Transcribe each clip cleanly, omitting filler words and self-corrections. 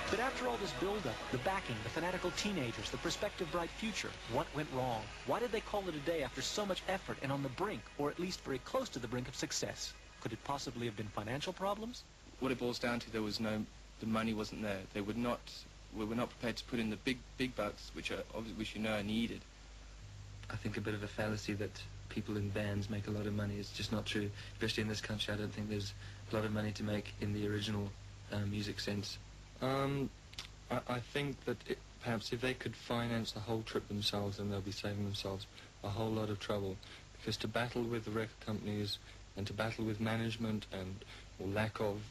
But after all this build-up, the backing, the fanatical teenagers, the prospective bright future, what went wrong? Why did they call it a day after so much effort and on the brink, or at least very close to the brink of success? Could it possibly have been financial problems? What it boils down to, the money wasn't there. We were not prepared to put in the big bucks, which you know are needed. I think a bit of a fallacy that people in bands make a lot of money is just not true. Especially in this country, I don't think there's a lot of money to make in the original music sense. I think that perhaps if they could finance the whole trip themselves, then they'll be saving themselves a whole lot of trouble. Because to battle with the record companies and to battle with management or lack of,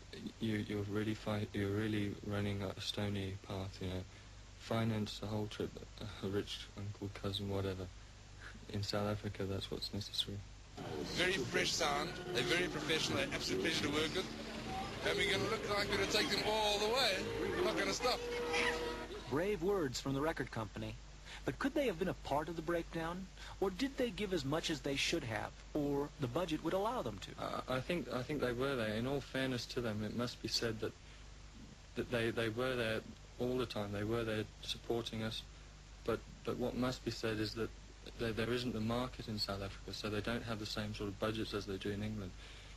you're really running a stony path. You know, finance the whole trip. A rich uncle, cousin, whatever. In South Africa, that's what's necessary. Very fresh sound. They're very professional. They're absolute pleasure to work with. And we're going to look like we're going to take them all the way. We're not going to stop. Brave words from the record company. But could they have been a part of the breakdown? Or did they give as much as they should have? Or the budget would allow them to? I think they were there. In all fairness to them, it must be said that they were there all the time. They were there supporting us. But what must be said is that there isn't the market in South Africa, so they don't have the same sort of budgets as they do in England.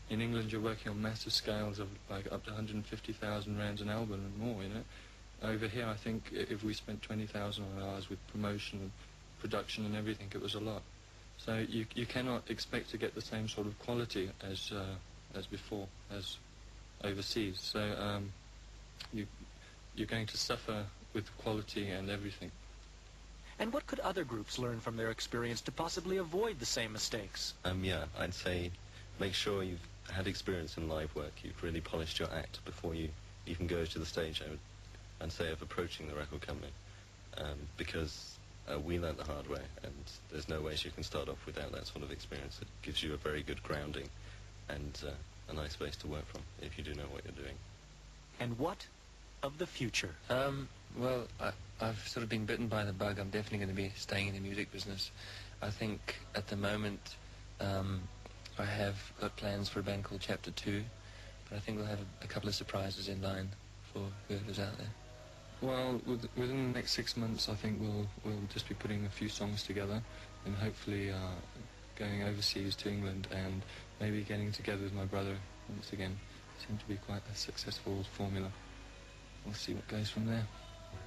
In England, you're working on massive scales of like up to 150,000 rands an album and more, you know. Over here, I think if we spent 20,000 on ours with promotion and production and everything, it was a lot. So you cannot expect to get the same sort of quality as before, as overseas. So you're going to suffer with quality and everything. And what could other groups learn from their experience to possibly avoid the same mistakes? Yeah, I'd say make sure you've had experience in live work. You've really polished your act before you even go to the stage, and say, of approaching the record company. Because we learnt the hard way, and there's no way you can start off without that sort of experience. It gives you a very good grounding and a nice base to work from if you do know what you're doing. And what of the future? Well, I've sort of been bitten by the bug. I'm definitely going to be staying in the music business. I think at the moment I have got plans for a band called Chapter 2, but I think we'll have a couple of surprises in line for whoever's out there. Well, within the next 6 months, I think we'll just be putting a few songs together, and hopefully going overseas to England and maybe getting together with my brother once again. Seemed to be quite a successful formula. We'll see what goes from there.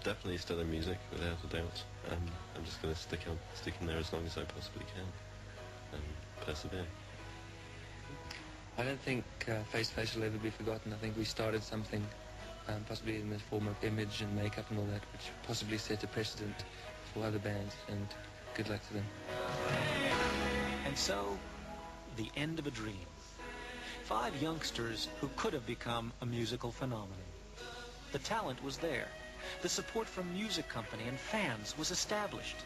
Definitely still in music, without a doubt. I'm just going to stick in there as long as I possibly can and persevere. I don't think Face to Face will ever be forgotten. I think we started something, possibly in the form of image and makeup and all that, which possibly set a precedent for other bands, and good luck to them. And so, the end of a dream. 5 youngsters who could have become a musical phenomenon. The talent was there. The support from music company and fans was established.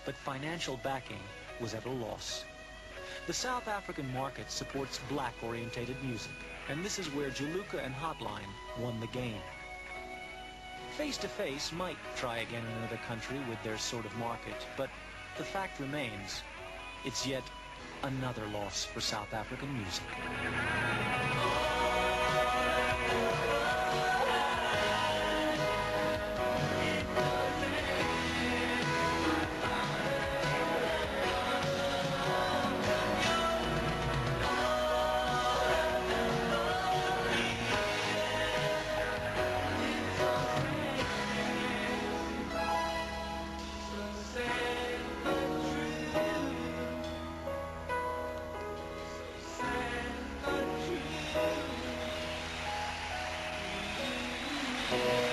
But financial backing was at a loss. The South African market supports black-orientated music, and this is where Jaluka and Hotline won the game. Face to Face might try again in another country with their sort of market, but the fact remains, it's yet another loss for South African music. Thank you.